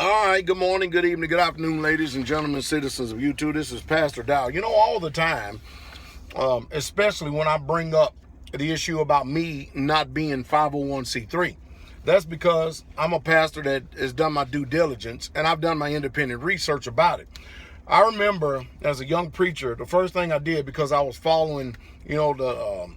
All right, good morning, good evening, good afternoon, ladies and gentlemen, citizens of YouTube. This is Pastor Dowell. You know, all the time, especially when I bring up the issue about me not being 501c3, that's because I'm a pastor that has done my due diligence and I've done my independent research about it. I remember as a young preacher, the first thing I did, because I was following, the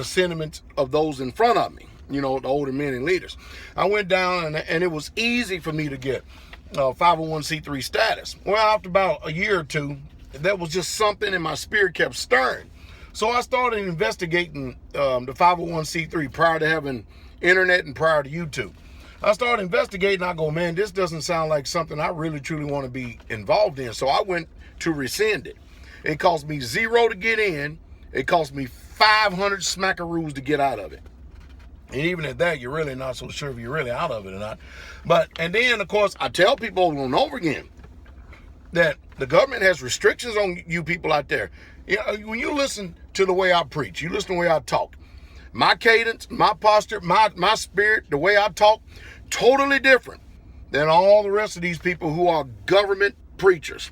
sentiments of those in front of me, the older men and leaders. I went down and it was easy for me to get 501c3 status. Well, after about a year or two, that was just something in my spirit kept stirring. So I started investigating the 501c3 prior to having internet and prior to YouTube. I started investigating. I go, man, this doesn't sound like something I really truly want to be involved in. So I went to rescind it. It cost me $0 to get in. It cost me 500 smackaroos to get out of it. And even at that, you're really not so sure if you're really out of it or not. And then, of course, I tell people over and over again that the government has restrictions on you people out there. When you listen to the way I preach, you listen to the way I talk, my cadence, my posture, my spirit, the way I talk, totally different than all the rest of these people who are government preachers.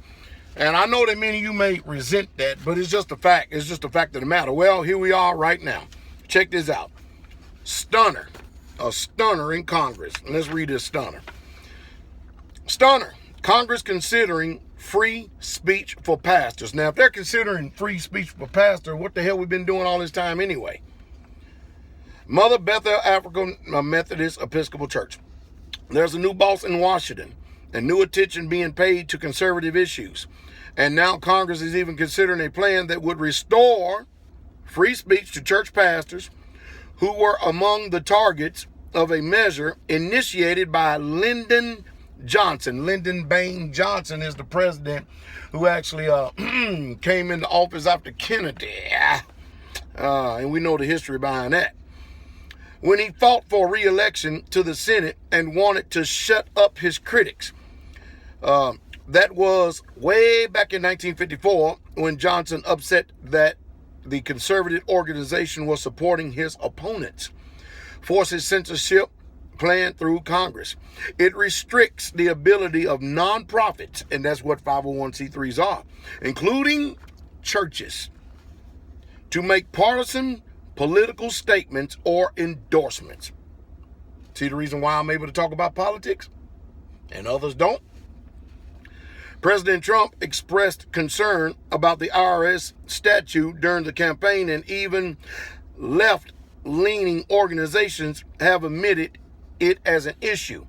And I know that many of you may resent that, but it's just a fact. It's just a fact of the matter. Well, here we are right now. Check this out. Stunner. A stunner in Congress. And let's read this stunner. Stunner. Congress considering free speech for pastors. Now, if they're considering free speech for pastors, what the hell we've been doing all this time anyway? Mother Bethel African Methodist Episcopal Church. There's a new boss in Washington and new attention being paid to conservative issues. And now Congress is even considering a plan that would restore free speech to church pastors who were among the targets of a measure initiated by Lyndon Johnson. Lyndon Baines Johnson is the president who actually came into office after Kennedy. And we know the history behind that. When he fought for re-election to the Senate and wanted to shut up his critics. That was way back in 1954 when Johnson upset that the conservative organization was supporting his opponents. Forces censorship plan through Congress. It restricts the ability of nonprofits, and that's what 501c3s are, including churches, to make partisan political statements or endorsements. See the reason why I'm able to talk about politics and others don't? President Trump expressed concern about the IRS statute during the campaign, and even left-leaning organizations have admitted it as an issue.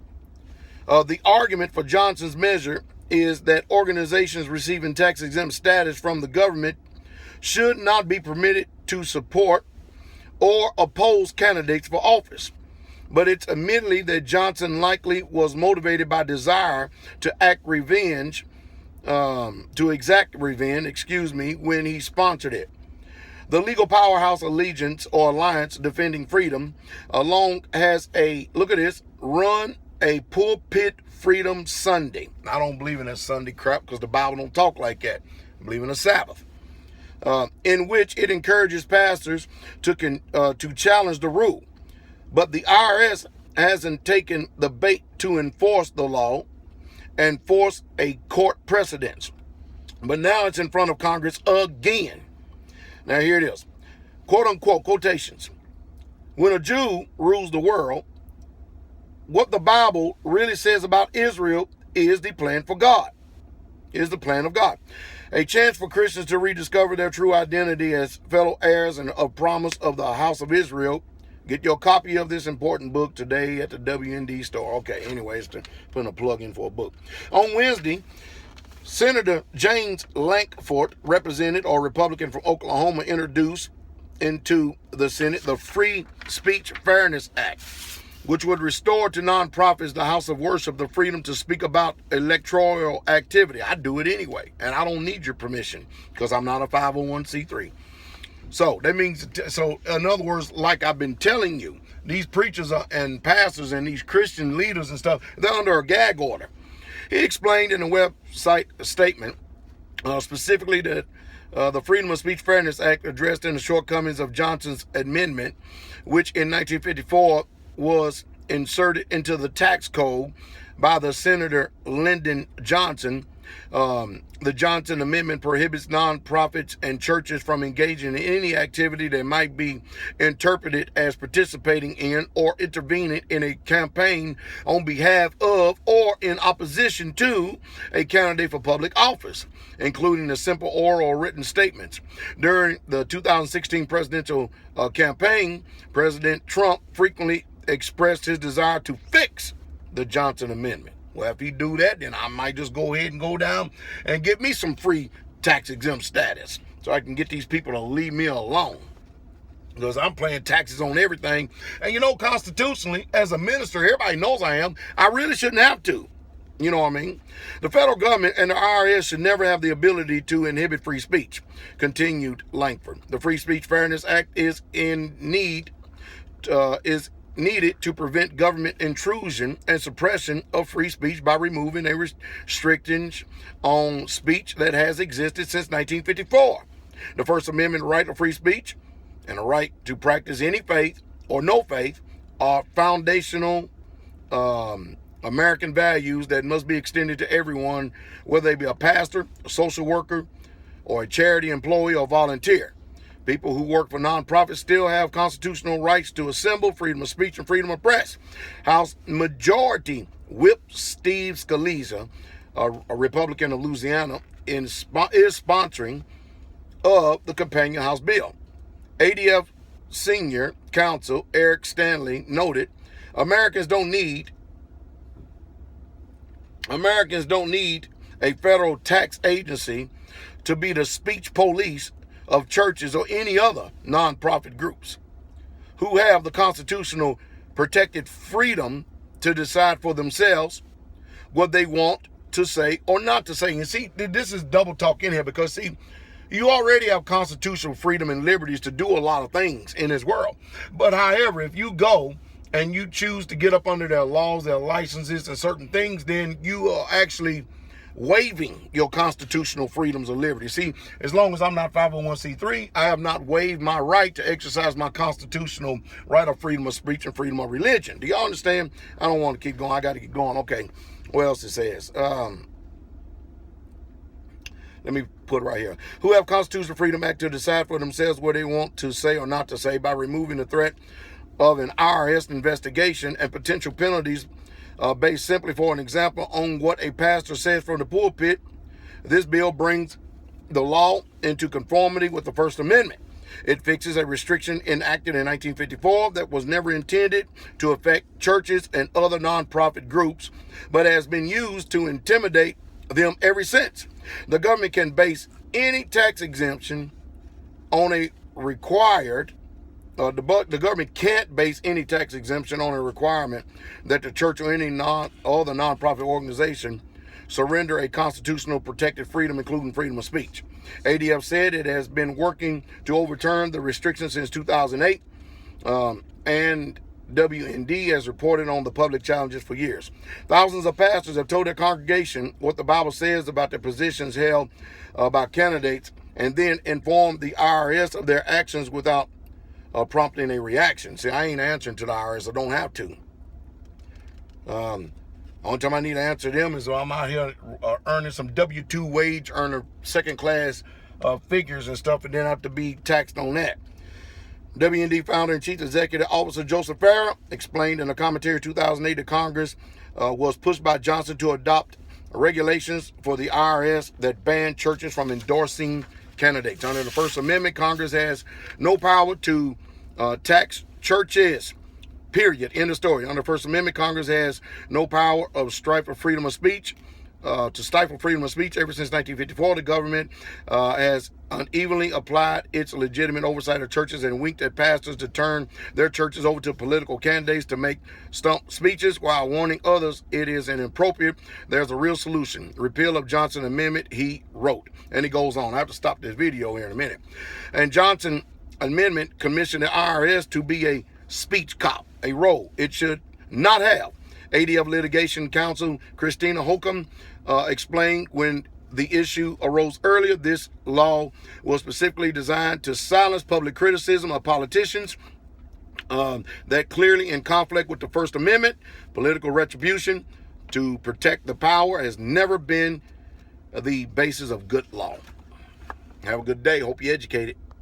The argument for Johnson's measure is that organizations receiving tax-exempt status from the government should not be permitted to support or oppose candidates for office. But it's admittedly that Johnson likely was motivated by desire to exact revenge, when he sponsored it. The legal powerhouse Alliance Defending Freedom has run a pulpit freedom Sunday. I don't believe in that Sunday crap because the Bible don't talk like that. I believe in a Sabbath. In which it encourages pastors to challenge the rule. But the IRS hasn't taken the bait to enforce the law and force a court precedent. But now it's in front of Congress again. Now here it is. Quote unquote quotations. When a Jew rules the world, what the Bible really says about Israel is the plan for God. Is the plan of God. A chance for Christians to rediscover their true identity as fellow heirs and of promise of the house of Israel. Get your copy of this important book today at the WND store. Okay, anyways, putting a plug in for a book. On Wednesday, Senator James Lankford, Republican from Oklahoma, introduced into the Senate the Free Speech Fairness Act, which would restore to nonprofits, the house of worship, the freedom to speak about electoral activity. I do it anyway, and I don't need your permission because I'm not a 501c3. So that means, in other words, like I've been telling you, these preachers and pastors and these Christian leaders and stuff, they're under a gag order. He explained in a website statement specifically that the Freedom of Speech Fairness Act addressed in the shortcomings of Johnson's amendment, which in 1954 was inserted into the tax code by the Senator Lyndon Johnson. The Johnson Amendment prohibits nonprofits and churches from engaging in any activity that might be interpreted as participating in or intervening in a campaign on behalf of or in opposition to a candidate for public office, including the simple oral or written statements. During the 2016 presidential campaign, President Trump frequently expressed his desire to fix the Johnson Amendment. Well, if he do that, then I might just go ahead and go down and get me some free tax-exempt status so I can get these people to leave me alone, because I'm paying taxes on everything. And, you know, constitutionally, as a minister, everybody knows I am, I really shouldn't have to. You know what I mean? The federal government and the IRS should never have the ability to inhibit free speech, continued Langford. The Free Speech Fairness Act is needed to prevent government intrusion and suppression of free speech by removing a restriction on speech that has existed since 1954. The First Amendment right of free speech and the right to practice any faith or no faith are foundational American values that must be extended to everyone, whether they be a pastor, a social worker, or a charity employee or volunteer. People who work for nonprofits still have constitutional rights to assemble, freedom of speech, and freedom of press. House Majority Whip Steve Scalise, a Republican of Louisiana, is sponsoring of the companion House bill. ADF Senior Counsel Eric Stanley noted, Americans don't need a federal tax agency to be the speech police of churches or any other nonprofit groups who have the constitutional protected freedom to decide for themselves what they want to say or not to say. And see, this is double talk in here, because see, you already have constitutional freedom and liberties to do a lot of things in this world. But however, if you go and you choose to get up under their laws, their licenses, and certain things, then you are actually waiving your constitutional freedoms and liberties. See, as long as I'm not 501c3, I have not waived my right to exercise my constitutional right of freedom of speech and freedom of religion. Do y'all understand? I don't want to keep going. I got to keep going. Okay, what else it says? Let me put it right here. Who have constitutional freedom act to decide for themselves what they want to say or not to say by removing the threat of an IRS investigation and potential penalties based simply, for an example, on what a pastor says from the pulpit. This bill brings the law into conformity with the First Amendment. It fixes a restriction enacted in 1954 that was never intended to affect churches and other nonprofit groups, but has been used to intimidate them ever since. The government can base any tax exemption on a required the government can't base any tax exemption on a requirement that the church or any other nonprofit organization surrender a constitutional protected freedom, including freedom of speech. ADF said it has been working to overturn the restrictions since 2008, and WND has reported on the public challenges for years. Thousands of pastors have told their congregation what the Bible says about their positions held by candidates, and then informed the IRS of their actions without prompting a reaction. See, I ain't answering to the IRS. I don't have to. Only time I need to answer them is when I'm out here earning some W-2 wage earner second class figures and stuff, and then I have to be taxed on that. WND founder and chief executive officer Joseph Farah explained in a commentary in 2008 that Congress was pushed by Johnson to adopt regulations for the IRS that ban churches from endorsing candidates. Under the First Amendment, Congress has no power to tax churches, period. End of story. Under the First Amendment, Congress has no power of stifle freedom of speech. To stifle freedom of speech. Ever since 1954, the government has unevenly applied its legitimate oversight of churches and winked at pastors to turn their churches over to political candidates to make stump speeches while warning others it is inappropriate. There's a real solution. Repeal of Johnson Amendment, he wrote. And he goes on. I have to stop this video here in a minute. And Johnson Amendment commissioned the IRS to be a speech cop, a role it should not have. ADF Litigation Counsel Christina Holcomb explained when the issue arose earlier, this law was specifically designed to silence public criticism of politicians that clearly in conflict with the First Amendment. Political retribution to protect the power has never been the basis of good law. Have a good day. Hope you're educated.